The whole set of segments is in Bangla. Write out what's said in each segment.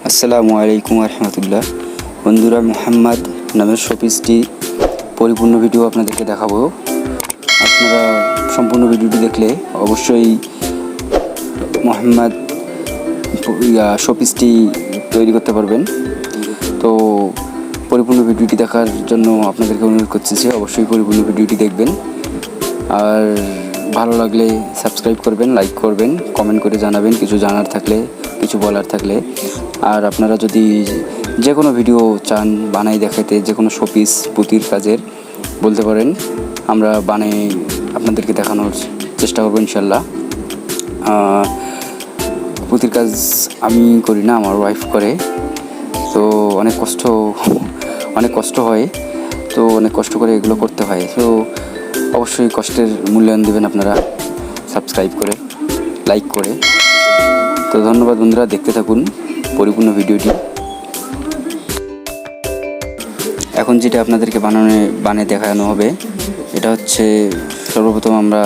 আসসালামু আলাইকুম রহমতুল্লাহ। বন্ধুরা, মোহাম্মদ নামের শোপিসটি পরিপূর্ণ ভিডিও আপনাদেরকে দেখাবো। আপনারা সম্পূর্ণ ভিডিওটি দেখলে অবশ্যই মোহাম্মদ শোপিসটি তৈরি করতে পারবেন। তো পরিপূর্ণ ভিডিওটি দেখার জন্য আপনাদেরকে অনুরোধ করছি যে অবশ্যই পরিপূর্ণ ভিডিওটি দেখবেন। আর ভালো লাগলে সাবস্ক্রাইব করবেন, লাইক করবেন, কমেন্ট করে জানাবেন কিছু জানার থাকলে, কিছু বলার থাকলে। আর আপনারা যদি যে কোনো ভিডিও চান বানাই দেখাতে, যে কোনো শোপিস পুতির কাজের বলতে পারেন, আমরা বানিয়ে আপনাদেরকে দেখানোর চেষ্টা করবো ইনশাল্লাহ। পুতির কাজ আমি করি না, আমার ওয়াইফ করে। তো অনেক কষ্ট হয়, তো অনেক কষ্ট করে এগুলো করতে হয়। তো অবশ্যই কষ্টের মূল্যায়ন দেবেন আপনারা সাবস্ক্রাইব করে, লাইক করে। তো ধন্যবাদ বন্ধুরা, দেখতে থাকুন পরিপূর্ণ ভিডিওটি। এখন যেটা আপনাদেরকে বানিয়ে দেখানো হবে, এটা হচ্ছে সর্বপ্রথম আমরা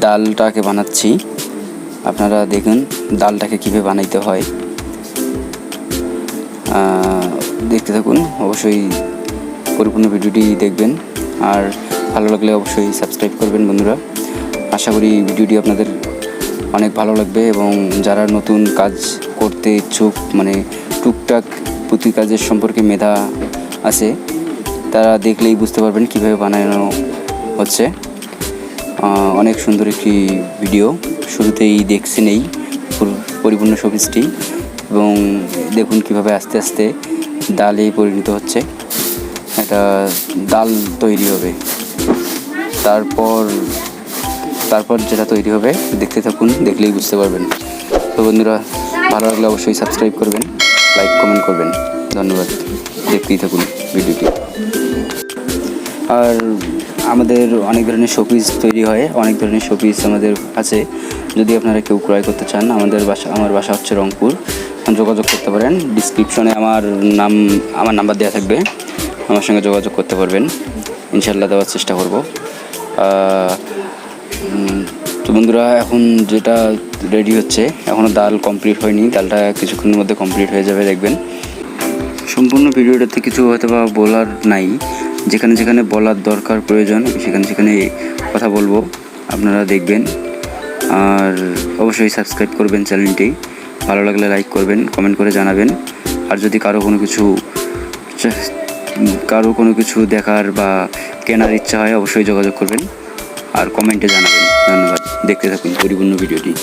ডালটাকে বানাচ্ছি। আপনারা দেখুন ডালটাকে কীভাবে বানাইতে হয়, দেখতে থাকুন। অবশ্যই পরিপূর্ণ ভিডিওটি দেখবেন, আর ভালো লাগলে অবশ্যই সাবস্ক্রাইব করবেন বন্ধুরা। আশা করি ভিডিওটি আপনাদের অনেক ভালো লাগবে, এবং যারা নতুন কাজ করতে ইচ্ছুক, মানে টুকটাক পুঁতি কাজের সম্পর্কে মেধা আছে, তারা দেখলেই বুঝতে পারবেন কীভাবে বানানো হচ্ছে। অনেক সুন্দর একটি ভিডিও, শুরুতেই দেখছেন এই পরিপূর্ণ শোপিসটি, এবং দেখুন কীভাবে আস্তে আস্তে ডালে পরিণত হচ্ছে। এটা ডাল তৈরি হবে, তারপর যেটা তৈরি হবে দেখতে থাকুন, দেখলেই বুঝতে পারবেন। তো বন্ধুরা, ভালো লাগলে অবশ্যই সাবস্ক্রাইব করবেন, লাইক কমেন্ট করবেন। ধন্যবাদ, দেখতেই থাকুন ভিডিওটি। আর আমাদের অনেক ধরনের শোপিস তৈরি হয়, অনেক ধরনের শোপিস আমাদের আছে। যদি আপনারা কেউ ক্রয় করতে চান, আমার বাসা হচ্ছে রংপুর, যোগাযোগ করতে পারেন। ডিসক্রিপশনে আমার নাম্বার দেওয়া থাকবে, আমার সঙ্গে যোগাযোগ করতে পারবেন। ইনশাল্লাহ দেওয়ার চেষ্টা করব। তো বন্ধুরা, এখন যেটা রেডি হচ্ছে, এখনও ডাল কমপ্লিট হয়নি, ডালটা কিছুক্ষণের মধ্যে কমপ্লিট হয়ে যাবে দেখবেন। সম্পূর্ণ ভিডিওটাতে কিছু হয়তো বা বলার নাই, যেখানে যেখানে বলার দরকার প্রয়োজন সেখানে কথা বলবো, আপনারা দেখবেন। আর অবশ্যই সাবস্ক্রাইব করবেন চ্যানেলটি, ভালো লাগলে লাইক করবেন, কমেন্ট করে জানাবেন। আর যদি কারো কোনো কিছু দেখার বা কেনার ইচ্ছা হয়, অবশ্যই যোগাযোগ করবেন আর কমেন্টে জানাবেন। ধন্যবাদ, দেখতে থাকুন পরিপূর্ণ ভিডিওটি।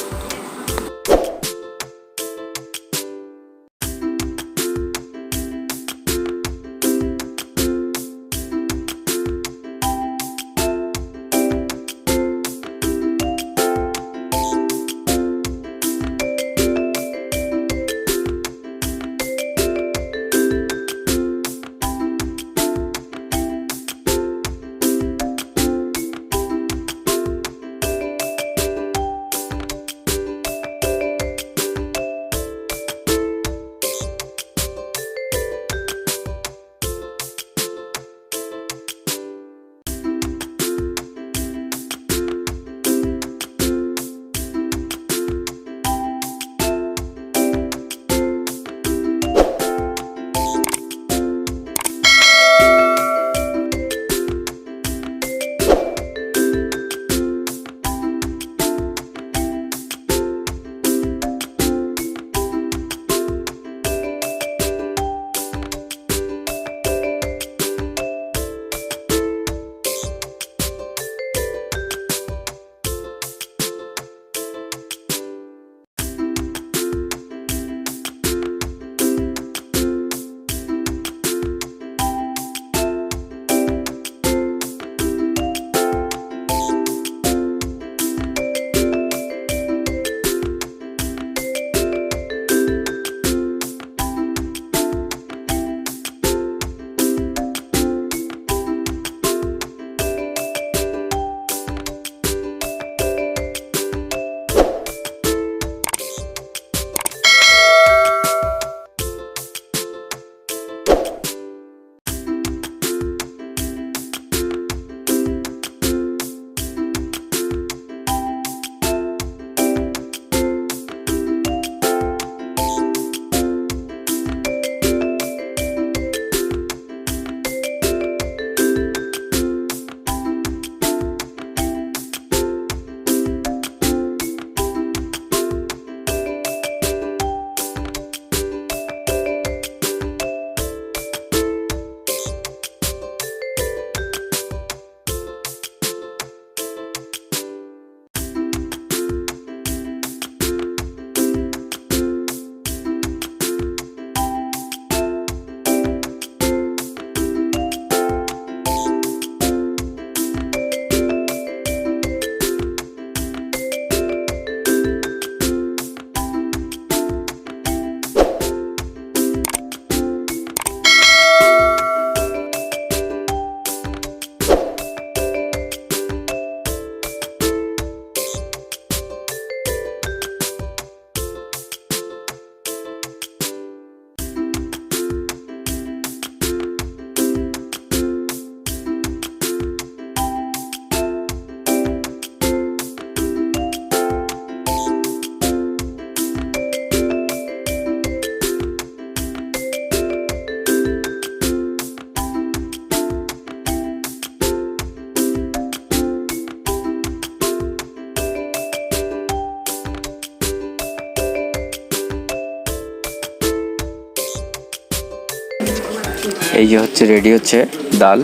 এই যে হচ্ছে রেডি হচ্ছে ডাল,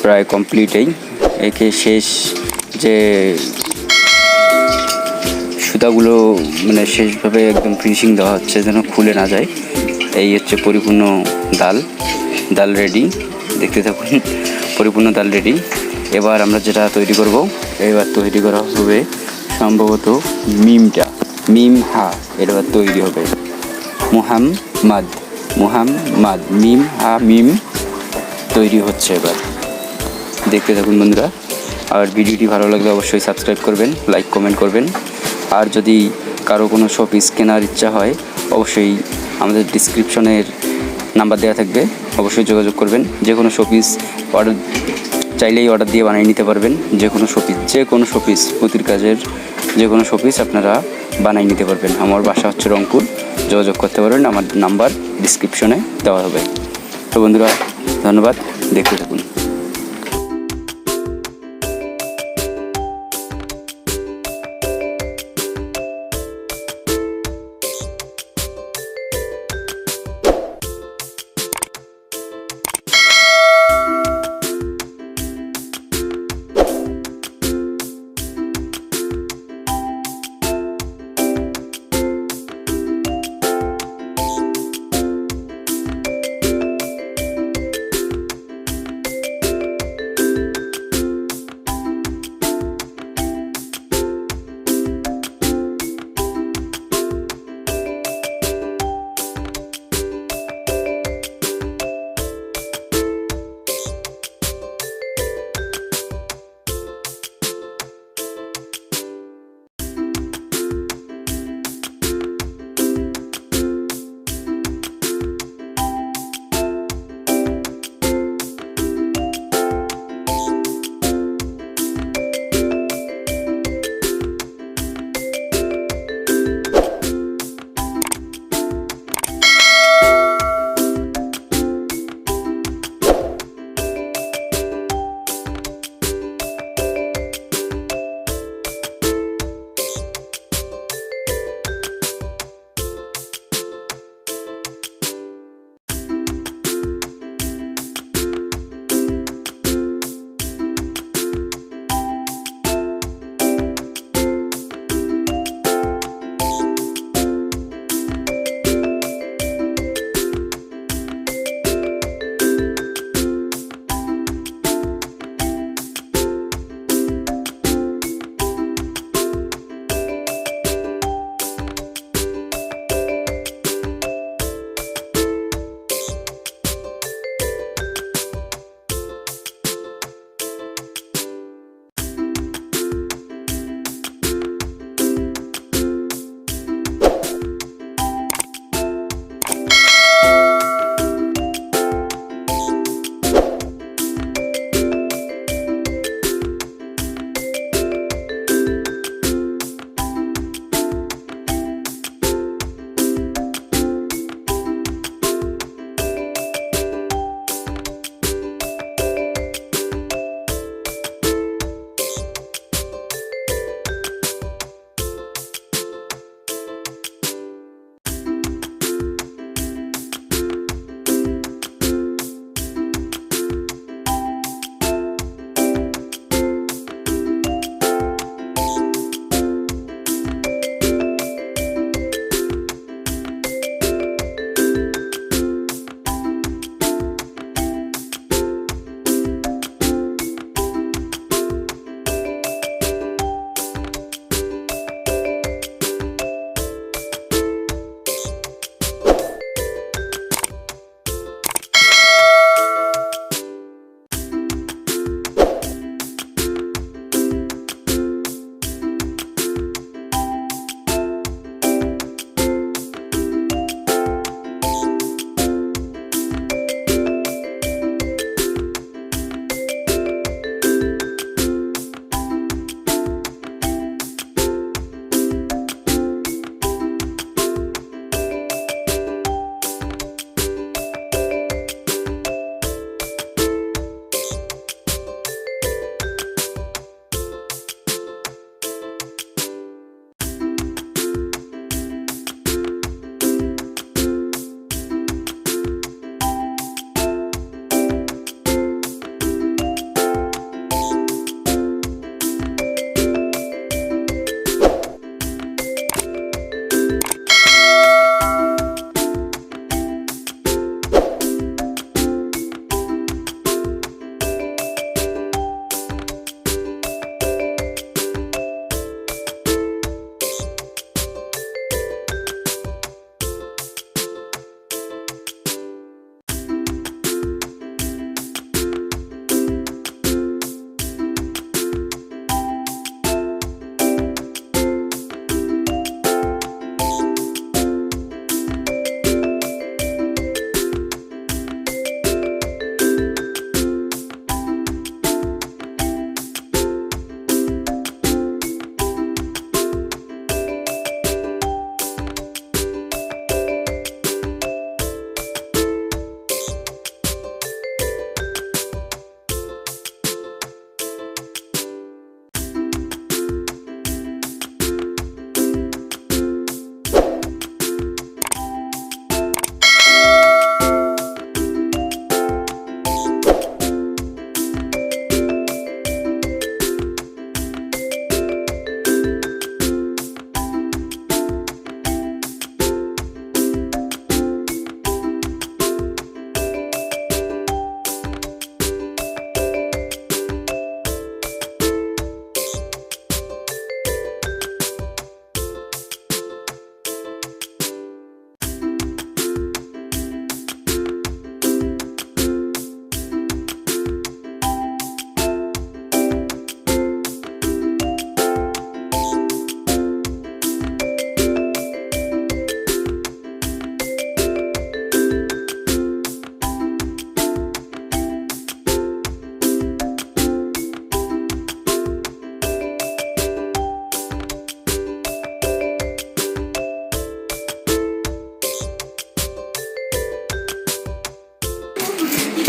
প্রায় কমপ্লিটেই। একে শেষ যে সুতাগুলো মানে শেষভাবে একদম ফিনিশিং দেওয়া হচ্ছে যেন খুলে না যায়। এই হচ্ছে পরিপূর্ণ ডাল রেডি, দেখতে থাকুন। পরিপূর্ণ ডাল রেডি। এবার আমরা যেটা তৈরি করব, এবার তৈরি করা হবে সম্ভবত মিম হা, এবার তৈরি হবে মোহাম্মদ মিম হা মিম তৈরি হচ্ছে এবার, দেখতে থাকুন বন্ধুরা। আর ভিডিওটি ভালো লাগলে অবশ্যই সাবস্ক্রাইব করবেন, লাইক কমেন্ট করবেন। আর যদি কারো কোনো শোপিস কেনার ইচ্ছা হয় অবশ্যই আমাদের ডিসক্রিপশনের নাম্বার দেওয়া থাকবে, অবশ্যই যোগাযোগ করবেন। যে কোনো শোপিস অর্ডার চাইলেই অর্ডার দিয়ে বানিয়ে নিতে পারবেন। যে কোনো শোপিস পুতির কাজের যে কোনো শোপিস আপনারা বানিয়ে নিতে পারবেন। আমার বাসা হচ্ছে রংপুর, যোগাযোগ করতে পারবেন, আমার নাম্বার ডিসক্রিপশনে দেওয়া হবে। তো বন্ধুরা ধন্যবাদ, দেখতে থাকুন।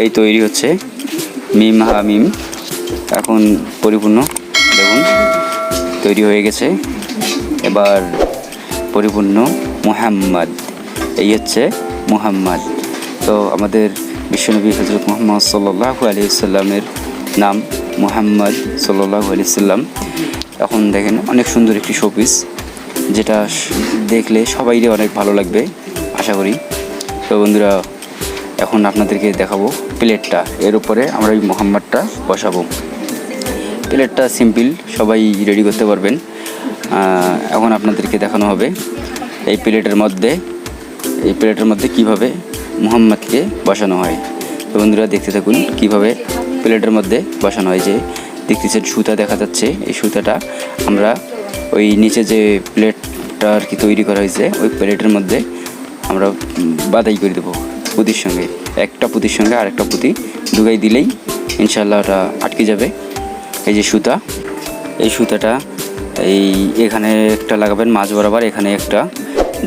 এই তৈরি হচ্ছে মিম হা মিম, এখন পরিপূর্ণ দেখুন তৈরি হয়ে গেছে। এবার পরিপূর্ণ মুহাম্মদ, এই হচ্ছে মুহাম্মদ। তো আমাদের বিশ্বনবী হযরত মুহাম্মদ সাল্লাল্লাহু আলাইহি সাল্লামের নাম মুহাম্মদ সাল্লাল্লাহু আলাইহি সাল্লাম। এখন দেখেন অনেক সুন্দর একটি শোপিস, যেটা দেখলে সবাইরই অনেক ভালো লাগবে আশা করি। তো বন্ধুরা, এখন আপনাদেরকে দেখাবো প্লেটটা, এর উপরে আমরা এই মুহাম্মদটা বসাবো। প্লেটটা সিম্পল, সবাই রেডি করতে পারবেন। এখন আপনাদেরকে দেখানো হবে এই প্লেটের মধ্যে কীভাবে মুহাম্মদকে বসানো হয়। তো বন্ধুরা দেখতে থাকুন কীভাবে প্লেটের মধ্যে বসানো হয়। যে দেখতেছেন সুতা দেখা যাচ্ছে, এই সুতাটা আমরা ওই নিচে যে প্লেটটা আর কি তৈরি করা হয়েছে ওই প্লেটের মধ্যে আমরা বাদাই করে দেবো পুঁতির সঙ্গে। একটা পুঁতির সঙ্গে আরেকটা পুঁতি ঢুকাই দিলেই ইনশাআল্লাহ ওটা আটকে যাবে। এই যে সুতা, এই সুতাটা এখানে একটা লাগাবেন মাঝ বরাবর, এখানে একটা,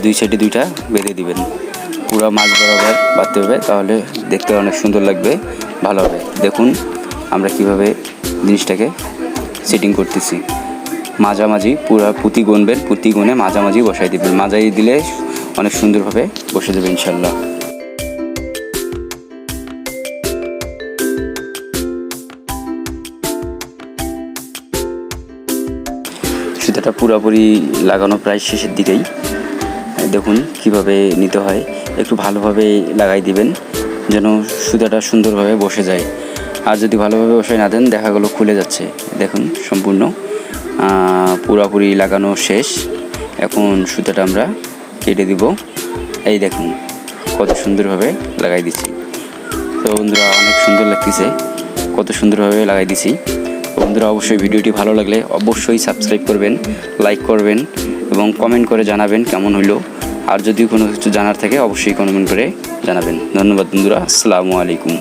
দুই সাইডে দুইটা বেঁধে দিবেন। পুরো মাঝ বরাবর বাঁধতে হবে, তাহলে দেখতে অনেক সুন্দর লাগবে, ভালো হবে। দেখুন আমরা কিভাবে জিনিসটাকে সেটিং করতেছি। মাঝামাঝি পুরো পুঁতি গুনবেন, পুঁতি গুনে মাঝামাঝি বসাই দিবেন। মাঝাই দিলে অনেক সুন্দরভাবে বসে যাবে ইনশাল্লাহ। সুতাটা পুরোপুরি লাগানো প্রায় শেষের দিকেই। দেখুন কিভাবে নিতে হয়, একটু ভালোভাবে লাগাই দিবেন যেন সুতাটা সুন্দরভাবে বসে যায়। আর যদি ভালোভাবে বসে না দেন দেখা গেলো খুলে যাচ্ছে। দেখুন সম্পূর্ণ পুরোপুরি লাগানো শেষ। এখন সুতাটা আমরা কেটে দিব। এই দেখুন কত সুন্দরভাবে লাগাই দিচ্ছি। তো বন্ধুরা অনেক সুন্দর লাগতেছে, কত সুন্দরভাবে লাগাই দিছি। বন্ধুরা অবশ্যই ভিডিওটি ভালো লাগলে অবশ্যই সাবস্ক্রাইব করবেন, লাইক করবেন এবং কমেন্ট করে জানাবেন কেমন হলো। আর যদি কোনো কিছু জানার থাকে অবশ্যই কমেন্ট করে জানাবেন। ধন্যবাদ বন্ধুরা, আসসালামু আলাইকুম।